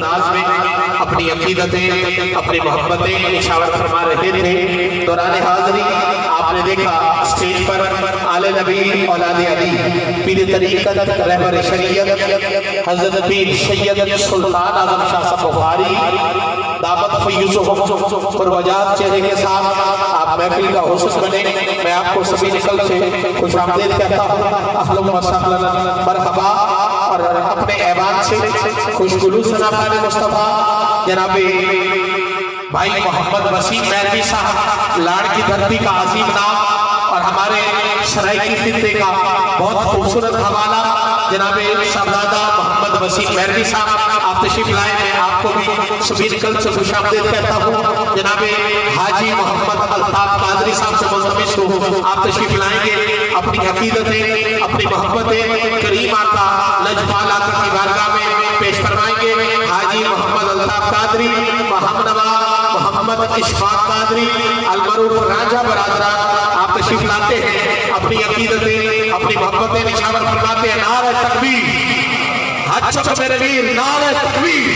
انداز میں اپنی عقیدتیں اپنی محبتیں نشاور فرما رہے تھے۔ دوران حاضری آپ نے دیکھا اسٹیج پر آل نبی اولاد علی پیر طریقت رہبر شریعت حضرت پیر سید سلطان اعظم شاہ صاحب بخاری دعوت فیوزہم پروجات چہرے کے ساتھ آپ محفل کا حسن بنے۔ میں آپ کو سبھی نکل سے خوش آمدید کہتا ہوں، اہلا و سہلا مرحبا، اور اپنے ایوان سے خوشگلو سنافان مصطفیٰ جناب بھائی محمد وسیم مہروی صاحب، لاڑ کی دھرتی کا عظیم نام اور ہمارے سرائکی خطے کا بہت خوبصورت حوالہ جناب شہزادہ محمد وسیم مہروی صاحب، آپ تشریف لائے۔ میں آپ کو بھی سبھی نکل سے خوش آمدید کہتا ہوں۔ جناب حاجی محمد الطاف قادری صاحب سے ملتمس ہوں، آپ تشریف لائیں گے، اپنی عقیدتیں اپنی محبتیں کریم آقا لجپال آقا کی بارگاہ میں پیش فرمائیں گے۔ حاجی محمد الطاف قادری، محمد محمد اشفاق قادری، المعروف راجہ برادران، آپ تشریف لاتے ہیں، اپنی عقیدتیں اپنی محبتیں نشاور فرماتے ہیں۔ نعرہ تکبیر، حج چکو میرے ویر، نعرہ تکبیر،